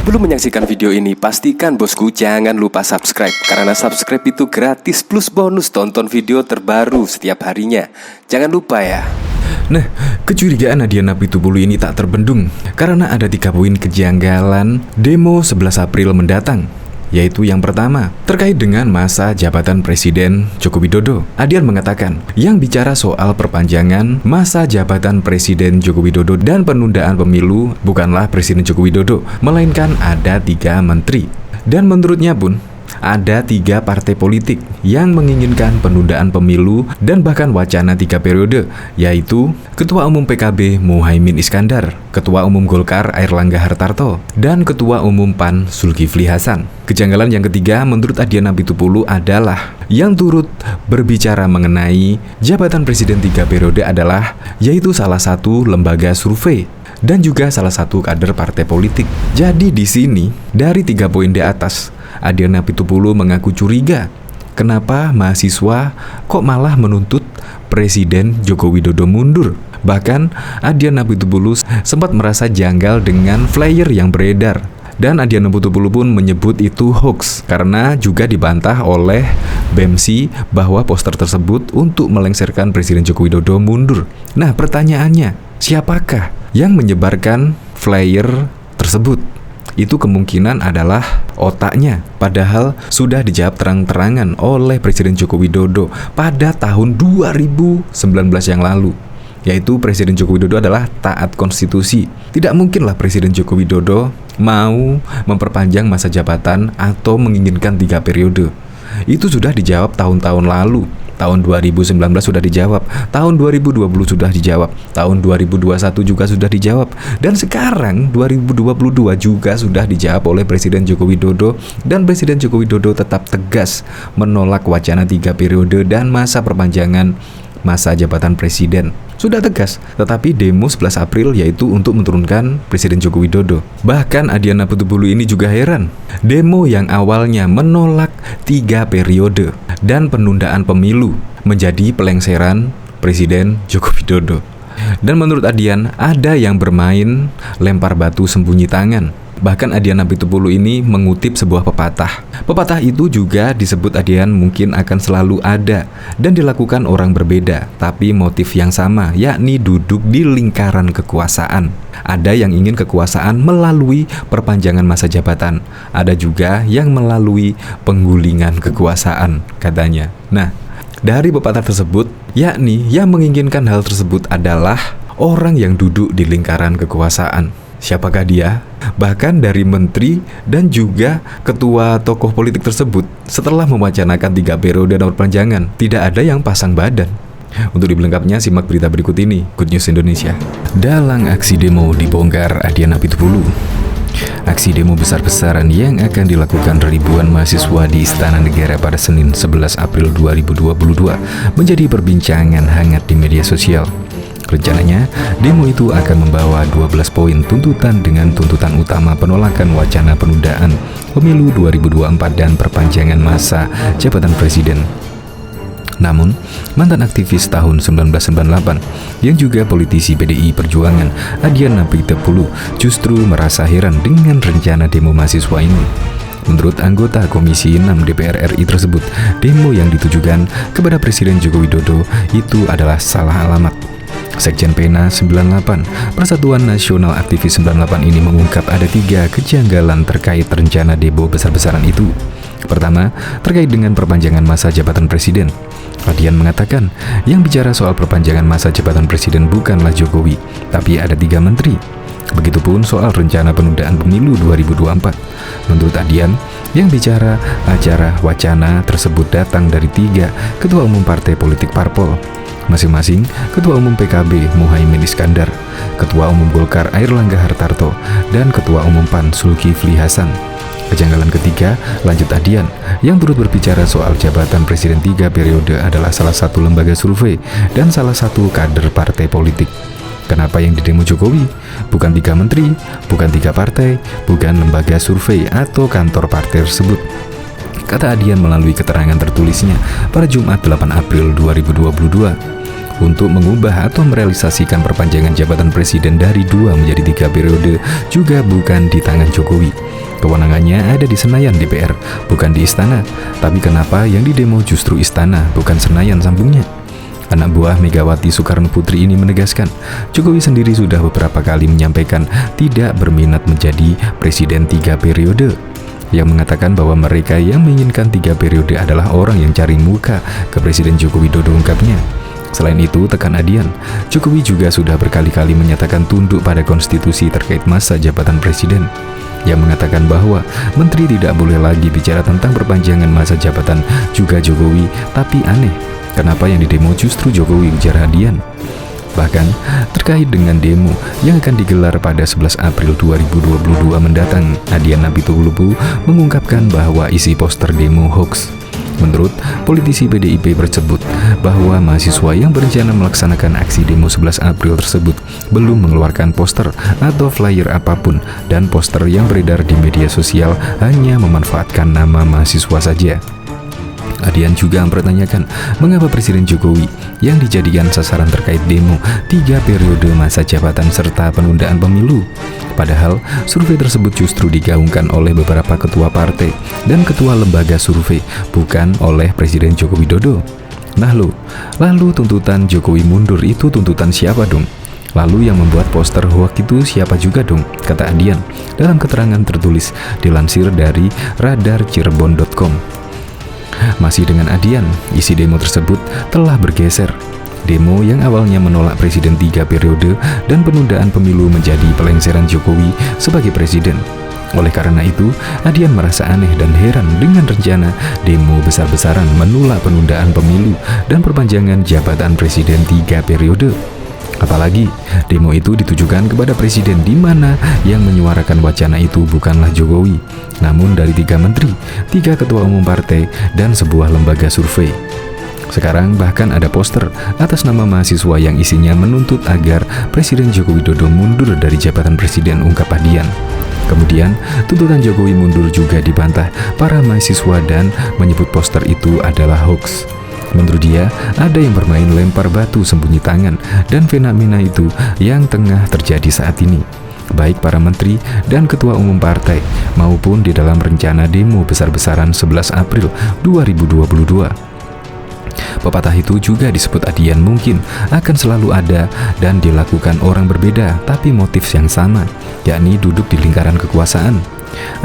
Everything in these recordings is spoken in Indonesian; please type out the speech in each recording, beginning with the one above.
Sebelum menyaksikan video ini, pastikan bosku jangan lupa subscribe, karena subscribe itu gratis plus bonus tonton video terbaru setiap harinya. Jangan lupa ya. Nah, kecurigaan Nadya Napitupulu ini tak terbendung karena ada 3 poin kejanggalan demo 11 April mendatang. Yaitu yang pertama, terkait dengan masa jabatan Presiden Joko Widodo. Adian mengatakan, yang bicara soal perpanjangan masa jabatan Presiden Joko Widodo dan penundaan pemilu bukanlah Presiden Joko Widodo, melainkan ada 3 menteri. Dan menurutnya pun, ada 3 partai politik yang menginginkan penundaan pemilu dan bahkan wacana 3 periode, yaitu Ketua Umum PKB Muhaimin Iskandar, Ketua Umum Golkar Airlangga Hartarto, dan Ketua Umum PAN Zulkifli Hasan. Kejanggalan yang ketiga menurut Nadya Napitupulu adalah yang turut berbicara mengenai jabatan Presiden 3 periode adalah yaitu salah satu lembaga survei dan juga salah satu kader partai politik. Jadi di sini dari 3 poin di atas, Nadya Napitupulu mengaku curiga kenapa mahasiswa kok malah menuntut Presiden Joko Widodo mundur. Bahkan Nadya Napitupulu sempat merasa janggal dengan flyer yang beredar. Dan Nadya Napitupulu pun menyebut itu hoax karena juga dibantah oleh BEMSI bahwa poster tersebut untuk melengsarkan Presiden Joko Widodo mundur. Nah, pertanyaannya, siapakah yang menyebarkan flyer tersebut? Itu kemungkinan adalah otaknya, padahal sudah dijawab terang-terangan oleh Presiden Joko Widodo pada tahun 2019 yang lalu, yaitu Presiden Joko Widodo adalah taat konstitusi. Tidak mungkinlah Presiden Joko Widodo mau memperpanjang masa jabatan atau menginginkan 3 periode. Itu sudah dijawab tahun-tahun lalu. Tahun 2019 sudah dijawab, tahun 2020 sudah dijawab, tahun 2021 juga sudah dijawab, dan sekarang 2022 juga sudah dijawab oleh Presiden Joko Widodo. Dan Presiden Joko Widodo tetap tegas menolak wacana 3 periode dan masa perpanjangan masa jabatan presiden. Sudah tegas, tetapi demo 11 April yaitu untuk menurunkan Presiden Joko Widodo. Bahkan Nadya Napitupulu ini juga heran. Demo yang awalnya menolak 3 periode dan penundaan pemilu menjadi pelengseran Presiden Joko Widodo. Dan menurut Adian, ada yang bermain lempar batu sembunyi tangan. Bahkan Nadya Napitupulu ini mengutip sebuah pepatah. Pepatah itu juga disebut Adian mungkin akan selalu ada dan dilakukan orang berbeda, tapi motif yang sama, yakni duduk di lingkaran kekuasaan. Ada yang ingin kekuasaan melalui perpanjangan masa jabatan, ada juga yang melalui penggulingan kekuasaan, katanya. Nah, dari pepatah tersebut, yakni yang menginginkan hal tersebut adalah orang yang duduk di lingkaran kekuasaan. Siapakah dia? Bahkan dari menteri dan juga ketua tokoh politik tersebut setelah mewacanakan 3 periode dan perpanjangan, tidak ada yang pasang badan. Untuk lebih lengkapnya simak berita berikut ini. Good News Indonesia. Dalang aksi demo dibongkar Nadya Napitupulu. Aksi demo besar-besaran yang akan dilakukan ribuan mahasiswa di Istana Negara pada Senin 11 April 2022 menjadi perbincangan hangat di media sosial. Rencananya, demo itu akan membawa 12 poin tuntutan dengan tuntutan utama penolakan wacana penundaan pemilu 2024 dan perpanjangan masa jabatan presiden. Namun, mantan aktivis tahun 1998 yang juga politisi PDI Perjuangan Nadya Napitupulu justru merasa heran dengan rencana demo mahasiswa ini. Menurut anggota Komisi 6 DPR RI tersebut, demo yang ditujukan kepada Presiden Joko Widodo itu adalah salah alamat. Sekjen PENA 98, Persatuan Nasional Aktivis 98 ini mengungkap ada 3 kejanggalan terkait rencana demo besar-besaran itu. Pertama, terkait dengan perpanjangan masa jabatan presiden. Adian mengatakan, yang bicara soal perpanjangan masa jabatan presiden bukanlah Jokowi, tapi ada 3 menteri. Begitupun soal rencana penundaan pemilu 2024. Menurut Adian, yang bicara acara wacana tersebut datang dari 3 ketua umum partai politik parpol, masing-masing Ketua Umum PKB Muhaimin Iskandar, Ketua Umum Golkar Airlangga Hartarto, dan Ketua Umum PAN Zulkifli Hasan. Kejanggalan ketiga, lanjut Adian, yang turut berbicara soal jabatan presiden 3 periode adalah salah satu lembaga survei dan salah satu kader partai politik. Kenapa yang didemo Jokowi? Bukan 3 menteri, bukan 3 partai, bukan lembaga survei atau kantor partai tersebut, kata Adian melalui keterangan tertulisnya pada Jumat 8 April 2022. untuk mengubah atau merealisasikan perpanjangan jabatan presiden dari 2 menjadi 3 periode juga bukan di tangan Jokowi. Kewenangannya ada di Senayan DPR, bukan di Istana. Tapi kenapa yang didemo justru Istana, bukan Senayan, sambungnya? Anak buah Megawati Soekarno Putri ini menegaskan, Jokowi sendiri sudah beberapa kali menyampaikan tidak berminat menjadi presiden 3 periode. Yang mengatakan bahwa mereka yang menginginkan 3 periode adalah orang yang cari muka ke Presiden Joko Widodo, ungkapnya. Selain itu, tekan Adian, Jokowi juga sudah berkali-kali menyatakan tunduk pada konstitusi terkait masa jabatan presiden, yang mengatakan bahwa menteri tidak boleh lagi bicara tentang perpanjangan masa jabatan juga Jokowi. Tapi aneh, kenapa yang didemo justru Jokowi, ujar Adian. Bahkan terkait dengan demo yang akan digelar pada 11 April 2022 mendatang, Adian Apitupulu mengungkapkan bahwa isi poster demo hoax. Menurut politisi PDIP tersebut, bahwa mahasiswa yang berencana melaksanakan aksi demo 11 April tersebut belum mengeluarkan poster atau flyer apapun, dan poster yang beredar di media sosial hanya memanfaatkan nama mahasiswa saja. Adian juga mempertanyakan mengapa Presiden Jokowi yang dijadikan sasaran terkait demo 3 periode masa jabatan serta penundaan pemilu. Padahal survei tersebut justru digaungkan oleh beberapa ketua partai dan ketua lembaga survei, bukan oleh Presiden Joko Widodo. Nah lalu tuntutan Jokowi mundur itu tuntutan siapa dong? Lalu yang membuat poster hoax itu siapa juga dong? Kata Adian dalam keterangan tertulis dilansir dari radarcirebon.com. Masih dengan Adian, isi demo tersebut telah bergeser. Demo yang awalnya menolak presiden 3 periode dan penundaan pemilu menjadi pelengseran Jokowi sebagai presiden. Oleh karena itu, Adian merasa aneh dan heran dengan rencana demo besar-besaran menolak penundaan pemilu dan perpanjangan jabatan presiden 3 periode. Apalagi demo itu ditujukan kepada presiden, di mana yang menyuarakan wacana itu bukanlah Jokowi, namun dari 3 menteri, 3 ketua umum partai, dan sebuah lembaga survei. Sekarang bahkan ada poster atas nama mahasiswa yang isinya menuntut agar Presiden Joko Widodo mundur dari jabatan presiden, ungkap Adian. Kemudian, tuntutan Jokowi mundur juga dibantah para mahasiswa dan menyebut poster itu adalah hoax. Menurut dia, ada yang bermain lempar batu sembunyi tangan, dan fenomena itu yang tengah terjadi saat ini, baik para menteri dan ketua umum partai, maupun di dalam rencana demo besar-besaran 11 April 2022. Pepatah itu juga disebut Adian mungkin akan selalu ada dan dilakukan orang berbeda, tapi motif yang sama, yakni duduk di lingkaran kekuasaan.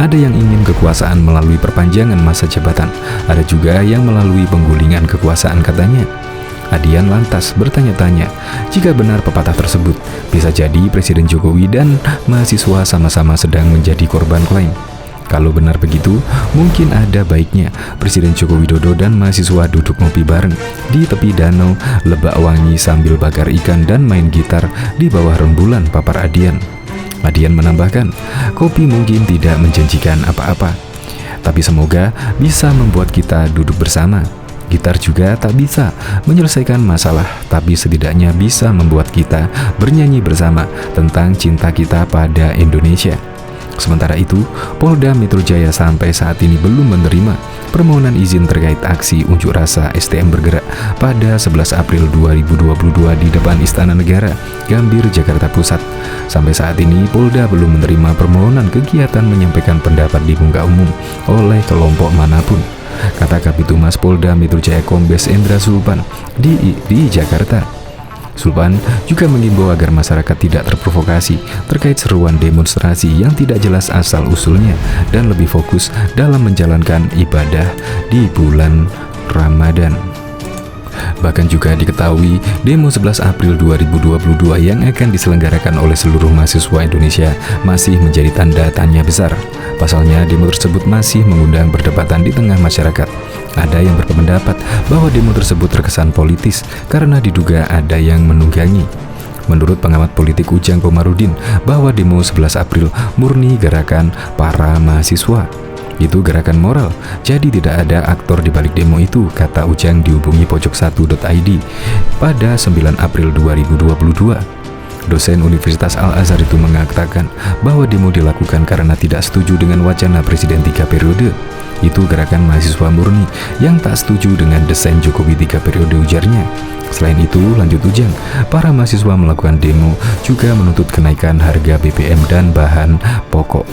Ada yang ingin kekuasaan melalui perpanjangan masa jabatan, ada juga yang melalui penggulingan kekuasaan, katanya. Adian lantas bertanya-tanya, jika benar pepatah tersebut, bisa jadi Presiden Jokowi dan mahasiswa sama-sama sedang menjadi korban klaim. Kalau benar begitu, mungkin ada baiknya Presiden Joko Widodo dan mahasiswa duduk ngopi bareng di tepi danau Lebak Wangi sambil bakar ikan dan main gitar di bawah rembulan, papar Adian. Adian menambahkan, kopi mungkin tidak menjanjikan apa-apa, tapi semoga bisa membuat kita duduk bersama. Gitar juga tak bisa menyelesaikan masalah, tapi setidaknya bisa membuat kita bernyanyi bersama tentang cinta kita pada Indonesia. Sementara itu, Polda Metro Jaya sampai saat ini belum menerima permohonan izin terkait aksi unjuk rasa STM bergerak pada 11 April 2022 di depan Istana Negara, Gambir, Jakarta Pusat. Sampai saat ini, Polda belum menerima permohonan kegiatan menyampaikan pendapat di muka umum oleh kelompok manapun, kata Kabitumas Polda Metro Jaya Kombes Endra Sulpan di Jakarta. Sulpan juga mengimbau agar masyarakat tidak terprovokasi terkait seruan demonstrasi yang tidak jelas asal-usulnya dan lebih fokus dalam menjalankan ibadah di bulan Ramadan. Bahkan juga diketahui demo 11 April 2022 yang akan diselenggarakan oleh seluruh mahasiswa Indonesia masih menjadi tanda tanya besar. Pasalnya, demo tersebut masih mengundang perdebatan di tengah masyarakat. Ada yang berpendapat bahwa demo tersebut terkesan politis karena diduga ada yang menunggangi. Menurut pengamat politik Ujang Komarudin, bahwa demo 11 April murni gerakan para mahasiswa. Itu gerakan moral, jadi tidak ada aktor di balik demo itu, kata Ujang dihubungi pojok1.id pada 9 April 2022. Dosen Universitas Al-Azhar itu mengatakan bahwa demo dilakukan karena tidak setuju dengan wacana Presiden 3 periode. Itu gerakan mahasiswa murni yang tak setuju dengan desain Jokowi 3 periode, ujarnya. Selain itu, lanjut Ujang, para mahasiswa melakukan demo juga menuntut kenaikan harga BBM dan bahan pokok.